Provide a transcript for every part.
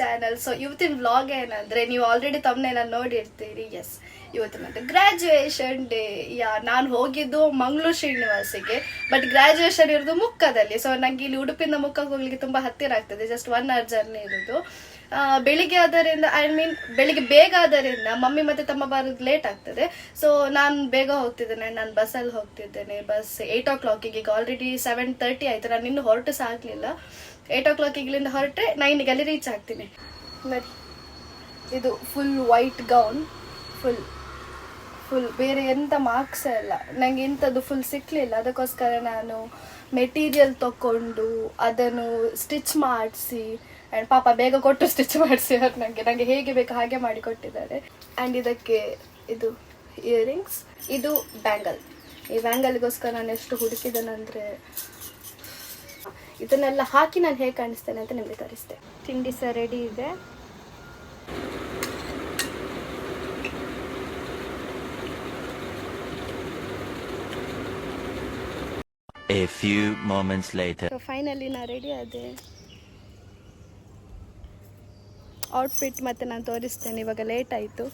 Channel. So ಇವತ್ತಿನ vlog ಏನಂದ್ರೆ, ನೀವು ಆಲ್ರೆಡಿ ತಮ್ಮನೇನಲ್ಲಿ ನೋಡಿರ್ತೀರಿ. ಎಸ್, ಇವತ್ತಿನ ಗ್ರಾಜುಯೇಷನ್ ಡೇ. ನಾನು ಹೋಗಿದ್ದು ಮಂಗಳೂರು ಶ್ರೀನಿವಾಸಿಗೆ, ಬಟ್ ಗ್ರಾಜುಯೇಷನ್ ಇರೋದು ಮುಕ್ಕದಲ್ಲಿ. ಸೊ ನಂಗೆ ಇಲ್ಲಿ ಉಡುಪಿಯಿಂದ ಮುಕ್ಕಕ್ಕೆ ಹೋಗ್ಲಿಕ್ಕೆ ತುಂಬಾ ಹತ್ತಿರ ಆಗ್ತದೆ, ಜಸ್ಟ್ 1 hour ಜರ್ನಿ ಇರೋದು. ಬೆಳಿಗ್ಗೆ ಆದರಿಂದ ಬೆಳಿಗ್ಗೆ ಬೇಗ ಆದ್ದರಿಂದ ಮಮ್ಮಿ ಮತ್ತೆ ತಮ್ಮ ಬರೋದು ಲೇಟ್ ಆಗ್ತದೆ. ಸೊ ನಾನು ಬೇಗ ಹೋಗ್ತಿದ್ದೇನೆ, ನಾನು ಬಸ್ಸಲ್ಲಿ ಹೋಗ್ತಿದ್ದೇನೆ. Bus 8 o'clock. ಈಗ ಆಲ್ರೆಡಿ 7:30 ಆಯ್ತು. ನಾನು ಇನ್ನೂ ಹೊರಟು ಸಹ ಆಗಲಿಲ್ಲ. 8 o'clock ಇಲ್ಲಿಂದ ಹೊರಟ್ರೆ 9ಗೆ ಅಲ್ಲಿ ರೀಚ್ ಆಗ್ತೀನಿ. ನೋಡಿ, ಇದು ಫುಲ್ ವೈಟ್ ಗೌನ್, ಫುಲ್ ಬೇರೆ ಎಂಥ ಮಾರ್ಕ್ಸ್ ಇಲ್ಲ ನನಗೆ. ಇಂಥದ್ದು ಫುಲ್ ಸಿಕ್ಕಲಿಲ್ಲ. ಅದಕ್ಕೋಸ್ಕರ ನಾನು ಮೆಟೀರಿಯಲ್ ತಗೊಂಡು ಅದನ್ನು ಸ್ಟಿಚ್ ಮಾಡಿಸಿ, ಆ್ಯಂಡ್ ಪಾಪ ಬೇಗ ಕೊಟ್ಟು ಸ್ಟಿಚ್ ಮಾಡಿಸಿ ಅವ್ರು ನನಗೆ ಹೇಗೆ ಬೇಕು ಹಾಗೆ ಮಾಡಿ ಕೊಟ್ಟಿದ್ದಾರೆ. ಆ್ಯಂಡ್ ಇದಕ್ಕೆ ಇದು ಇಯರಿಂಗ್ಸ್, ಇದು ಬ್ಯಾಂಗಲ್. ಈ ಬ್ಯಾಂಗಲ್ಗೋಸ್ಕರ ನಾನು ಎಷ್ಟು ಹುಡುಕಿದ್ದೇನೆಂದರೆ, ಇದನ್ನೆಲ್ಲ ಹಾಕಿ ನಾನು ಹೇಗೆ ಕಾಣಿಸ್ತೇನೆ ಅಂತ ನಿಮಗೆ ತೋರಿಸ್ತೆ. ತಿಂಡಿ ಸಹ ರೆಡಿ ಇದೆ. A few moments later. So finally ನಾನು ರೆಡಿ ಆದೆ. ಔಟ್ಫಿಟ್ ಮತ್ತೆ ನಾನು ತೋರಿಸ್ತೇನೆ, ಇವಾಗ ಲೇಟ್ ಆಯಿತು.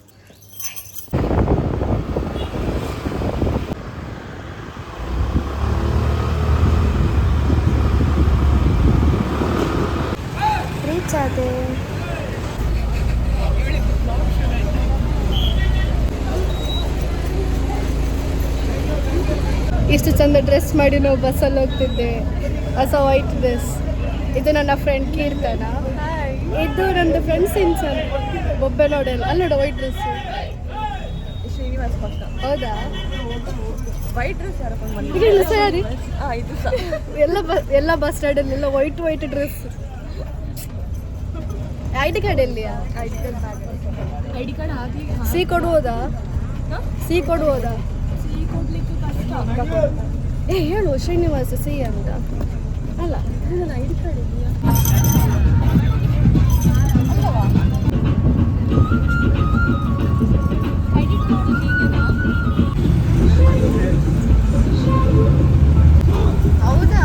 ರೀಚ್ ಆದೆ. ಇಷ್ಟು ಚಂದ ಡ್ರೆಸ್ ಮಾಡಿ ನಾವು ಬಸ್ಸಲ್ಲಿ ಹೋಗ್ತಿದ್ದೆ. ಹೊಸ ವೈಟ್ ಡ್ರೆಸ್. ಇದು ನನ್ನ ಫ್ರೆಂಡ್ ಕೀರ್ತನ. ಇದು ನನ್ನ ಫ್ರೆಂಡ್ ಸಿನ್ಸನ್. ಬೊಬ್ಬೆ ನೋಡಲ್ಲ ಅಲ್ಲಿ ನೋಡ, ವೈಟ್ ಡ್ರೆಸ್ ಶ್ರೀನಿವಾಸ ಪಕ್ಕ. ಹೌದಾ? ವೈಟ್ ಡ್ರೆಸ್ ಇಲ್ಲ ಸರಿ, ಇದು ಎಲ್ಲ ಬಸ್ ಸ್ಟ್ಯಾಂಡಲ್ಲೆಲ್ಲ ವೈಟ್ ಡ್ರೆಸ್. ಐಡಿ ಕಾರ್ಡ್ ಎಲ್ಲಿಯಾ? ಐಡಿ ಕಾರ್ಡ್ ಹಾಕಿ ಸಿ ಕೊಡುವುದಾ? ಸಿ ಕೊಡುವುದಾ? ಸಿ ಕೊಡ್ಲಿಕ್ಕೆ ಕಷ್ಟ. ಹೇಳು ಶ್ರೀನಿವಾಸ ಸಿ ಅಂತ. ಅಲ್ಲ, ನನ್ನ ಐಡಿ ಕಾರ್ಡ್ ಇದೆಯಾ? ಹೌದಾ?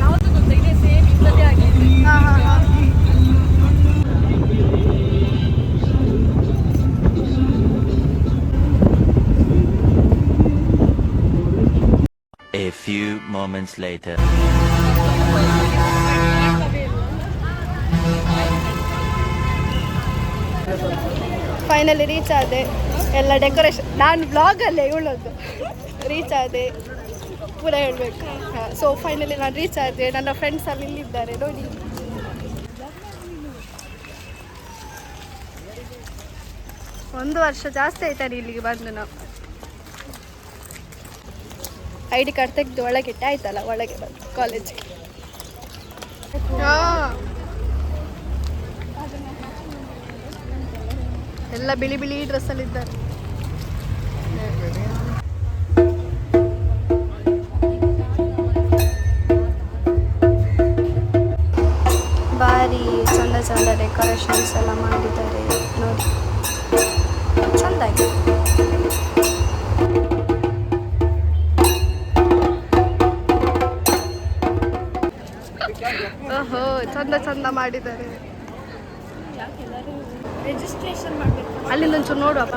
ಯಾವುದು ಗೊತ್ತಾ, ಇದೇ ಸೇಮ್ ಇದ್ದದೇ ಆಗಿದೆ. ಹಾಂ ಹಾಂ ಹಾಂ. A few moments later. Finally reach ಆದೆ. ಎಲ್ಲ ಡೆಕೋರೇಷನ್ ನಾನು ಬ್ಲಾಗಲ್ಲೇ ಹೇಳೋದು. ರೀಚ್ ಆದೆ ಪೂರ ಹೇಳಬೇಕು. ಹಾಂ, ಸೊ ಫೈನಲಿ ನಾನು ರೀಚ್ ಆದೆ. ನನ್ನ ಫ್ರೆಂಡ್ಸ್ ಅಲ್ಲಿ ಇಲ್ಲಿದ್ದಾರೆ ನೋಡಿ. ಒಂದು ವರ್ಷ ಜಾಸ್ತಿ ಆಯ್ತಾರೆ ಇಲ್ಲಿಗೆ ಬಂದು. ನಾವು ಐಡಿ ಕಾರ್ಡ್ ತೆಗೆದು ಒಳಗಿಟ್ಟೆ ಆಯ್ತಲ್ಲ, ಒಳಗೆ ಬಂದು ಕಾಲೇಜಿಗೆ. ಹಾಂ, ಎಲ್ಲ ಬಿಳಿ ಬಿಳಿ ಡ್ರೆಸ್ಸಲ್ಲಿದ್ದಾರೆ. ಭಾರಿ ಚಂದ ಚಂದ ಡೆಕೋರೇಷನ್ಸ್ ಎಲ್ಲ ಮಾಡಿದ್ದಾರೆ ನೋಡಿ, ಚಂದಾಗಿ. ಓಹೋ, ಚಂದ ಚಂದ ಮಾಡಿದ್ದಾರೆ. ರಿಜಿಸ್ಟ್ರೇಷನ್ ಮಾಡಬೇಕು. ಅಲ್ಲಿಂದ ಒಂಚೂರು ನೋಡುವಪ್ಪ.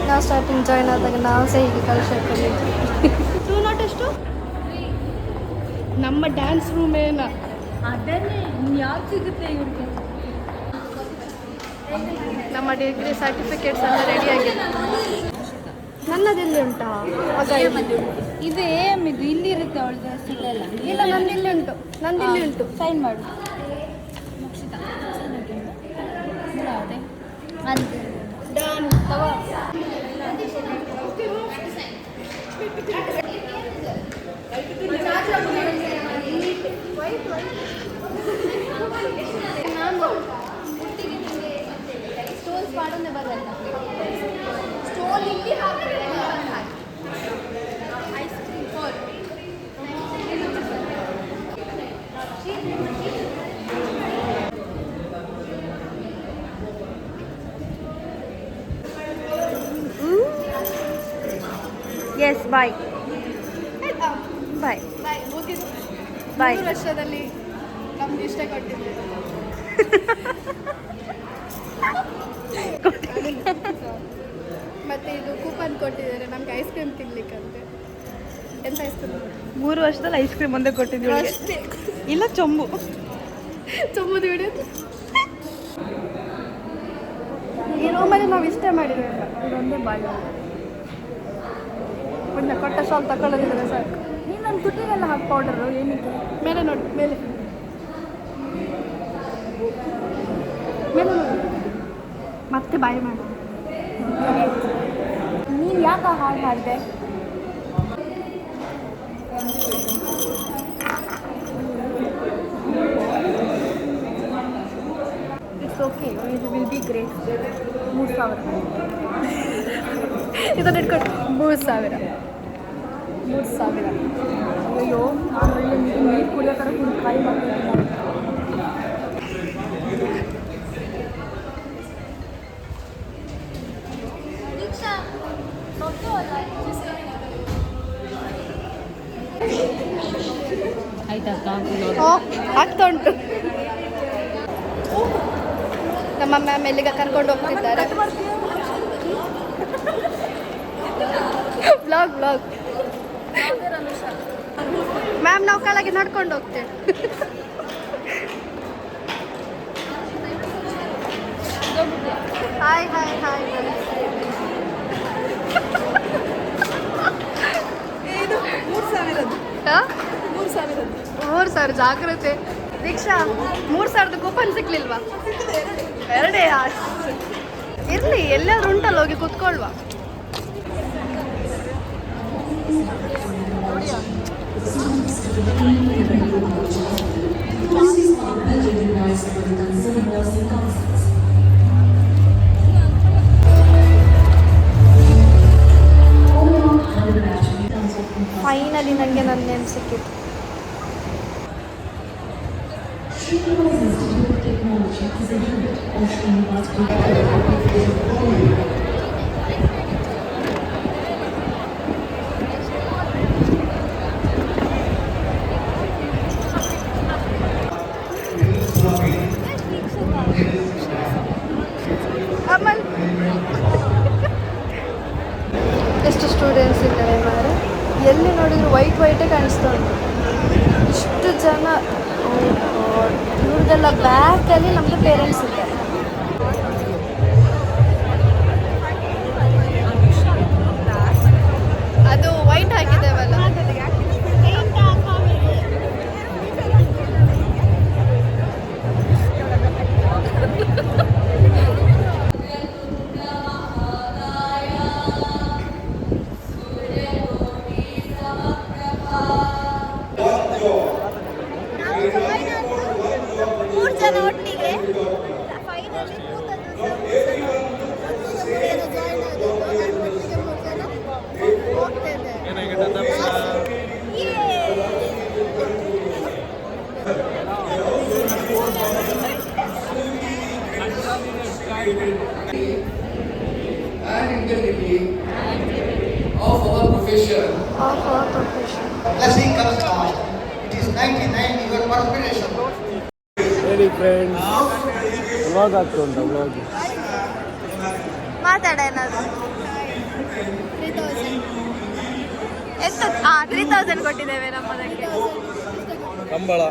ನಾವು ಸ್ಟಾರ್ಟಿಂಗ್ ಜಾಯ್ನ್ ಆದಾಗ ನಾವು ಸಹ ಹೀಗೆ ಕಲಿಸ್ಕೊಂಡಿದ್ವಿ. 2 ನಾಟ್ ಎಷ್ಟು? ನಮ್ಮ ಡ್ಯಾನ್ಸ್ ರೂಮ್ ಏನ ಅದನ್ನೇ ಯಾವ್ದು ಸಿಗುತ್ತೆ ಇವ್ರಿಗೆ. ನಮ್ಮ ಡಿಗ್ರಿ ಸರ್ಟಿಫಿಕೇಟ್ಸ್ ಎಲ್ಲ ರೆಡಿ ಆಗಿದೆ. ನನ್ನದೆಲ್ಲಿ ಉಂಟಾ? ಇದು ಏಮ್ ಇದು ಇಲ್ಲಿ ಇರುತ್ತೆ ಅವಳ ಡ್ರೆಸ್ ಇದೆಲ್ಲ. ಇಲ್ಲ, ನಂದಿಲ್ಲಿ ಉಂಟು. ನಂದಿಲ್ಲಿ ಉಂಟು. ಸೈನ್ ಮಾಡು. ಡನ್. ತಗೋ. ಸ್ಟೋನ್ಸ್ ಮಾಡೋದೇ ಬರಲ್ಲ. ಸ್ಟೋನ್ ಇಲ್ಲಿ ಹಾಕಿ ಐಸ್ ಕ್ರೀಮ್ ಫಾರ್ ಎಸ್ ಬಾಯ್ ಬಾಯ್ ಬಾಯ್ ಮುಗಿತು. Bye. 3 ವರ್ಷದಲ್ಲಿ ನಮ್ಗೆ ಇಷ್ಟ ಕೊಟ್ಟಿದ್ದೆ. ಮತ್ತೆ ಇದು ಕೂಪನ್ ಕೊಟ್ಟಿದ್ದಾರೆ ನಮ್ಗೆ ಐಸ್ ಕ್ರೀಮ್ ತಿನ್ಲಿಕ್ಕಂತೆ. ಎಂತ ಐಸ್ ಕ್ರೀಮ್? 3 ವರ್ಷದಲ್ಲಿ ಐಸ್ ಕ್ರೀಮ್ ಒಂದೇ ಕೊಟ್ಟಿದ್ವಿ ಅವ್ಳಿಗೆ. ಅಷ್ಟೇ. ಇಲ್ಲ ಚೊಂಬು ಚುಮ್ಮದು ಹಿಡಿದು ಈ ರೂಮಲ್ಲಿ ನಾವು ಇಷ್ಟ ಮಾಡಿರೋಲ್ಲ. ಇದೊಂದೇ ಬಾಯಿ ಒಂದು ಕೊಟ್ಟ ಶಾಲ್ ತಗೊಳ್ಳೋದಿದ್ರೆ ಸಾಕು. ನೀನು ನನ್ನ ತುಟಿಗೆಲ್ಲ ಹಾಕಿ ಪೌಡರು ಏನಕ್ಕೆ? ಮೇಲೆ ನೋಡಿ ಮೇಲೆ ಮೇಲೆ ನೋಡಿ ಮತ್ತೆ ಬಾಯಿ ಮಾಡು. ನೀನು ಯಾಕೆ ಹಾಳು ಮಾಡಿದೆ? It's okay, it will be great. 3000 ಇದನ್ನು ಇಟ್ಕೊಂಡು 3000 ಅಯ್ಯೋ ನಾನು ಒಳ್ಳೆ ನೀರು ಕುಡಿಯೋಕ್ಕಾರ ಟ್ರೈ ಮಾಡ್ತೀನಿ. ಆಗ್ತಾ ಉಂಟು. ನಮ್ಮ ಮ್ಯಾಮ್ ಎಲ್ಲಿಗೆ ಕರ್ಕೊಂಡು ಹೋಗ್ತಿದ್ದಾರೆ. ಬ್ಲಾಗ್ ಮ್ಯಾಮ್ ನಾವು ಕೆಳಗೆ ನಡ್ಕೊಂಡು ಹೋಗ್ತೇವೆ. Hi hi hi. ಇದು 3000 3,000 ಜಾಗ್ರತೆ. ದೀಕ್ಷಾ 3,000 ಕೂಪನ್ ಸಿಕ್ಲಿಲ್ವಾ? ಎರಡೇ ಇರ್ಲಿ, ಎಲ್ಲಾದ್ರೂ ಉಂಟಲ್ಲ, ಹೋಗಿ ಕುತ್ಕೊಳ್ವಾ. ಫೈನಲಿ ನನಗೆ ನನ್ನ ನೇಮ್ ಸಿಕ್ಕಿತ್ತು. ಅಮಲ್ ಎಷ್ಟು ಸ್ಟೂಡೆಂಟ್ಸ್ ಇದ್ದಾರೆ ಮಾರೆ. ಎಲ್ಲಿ ನೋಡಿದ್ರು ವೈಟೇ ಕಾಣಿಸ್ತಾ ಉಂಟು. ಇಷ್ಟು ಜನ. ಇವ್ರದ್ದೆಲ್ಲ ಬ್ಯಾಕಲ್ಲಿ ನಮ್ಮದು ಪೇರೆಂಟ್ಸ್ ಇದ್ದಾರೆ. ಅದು ವೈಟ್ ಹಾಕಿದ್ದೇವಲ್ಲ. ಒಟ್ಟಿಗೆ ಫೈನಲಿ ಹೋಗ್ತೇವೆ. and integrity of our profession. Blessing comes last. It is 99 your perspiration. ಹೇಳಿ ಫ್ರೆಂಡ್ಸ್, ವ್ಲಾಗ್ ಆಗ್ತಾ ಉಂಟಾ? ವ್ಲಾಗ್ ಮಾತಾಡ ಏನಾದ್ರು. 3000 ಕೊಟ್ಟಿದ್ದೇವೆ ನಮ್ಮದಕ್ಕೆ. ಕಂಬಳ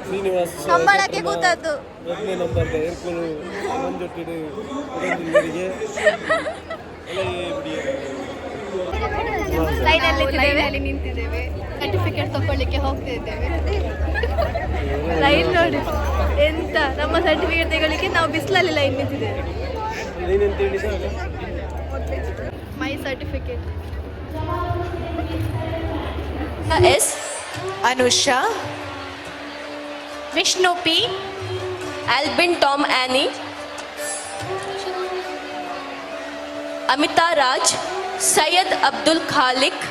ಶ್ರೀನಿವಾಸ್ ಕಂಬಳಕ್ಕೆ ಕೂತದ್ದು 1ನೇ ನಂಬರ್ ಏರ್ಕೂರು ಮಂಜೊಟ್ಟಿಡು ಉಡಂದಿರಿಗೆ ಲೈನಲ್ಲಿ ನಿಂತಿದ್ದೇವೆ. ಸರ್ಟಿಫಿಕೇಟ್ ತಗೊಳ್ಳಿಕ್ಕೆ ಹೋಗ್ತಿದ್ದೇವೆ. ಲೈನ್ ನೋಡಿ ಎಂತ, ನಮ್ಮ ಸರ್ಟಿಫಿಕೇಟ್ ತಗೊಳ್ಳಿಕ್ಕೆ ನಾವು ಬಿಸಿಲಲ್ಲಿ ಲೈನ್ ನಿಂತಿದ್ದೇವೆ. ಏನಂತೇಳಿ sir? My certificate. S Anusha, Vishnu P, Albin Tom Annie, Amitha Raj, Syed Abdul Khaliq,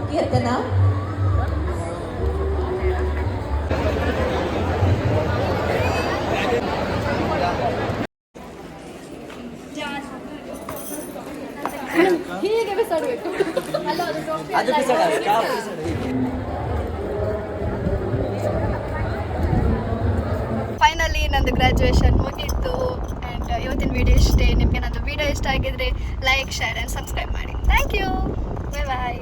Keerthana, finally ನಂದು ಗ್ರ್ಯಾಜುಯೇಷನ್ ಮುಗೀತು. ಆ್ಯಂಡ್ ಇವತ್ತಿನ ವಿಡಿಯೋ ಇಷ್ಟೇ. ನಿಮಗೆ ನಂದು ವಿಡಿಯೋ ಇಷ್ಟ ಆಗಿದ್ರೆ ಲೈಕ್, ಶೇರ್ ಆ್ಯಂಡ್ ಸಬ್ಸ್ಕ್ರೈಬ್ ಮಾಡಿ. Thank you. Bye bye.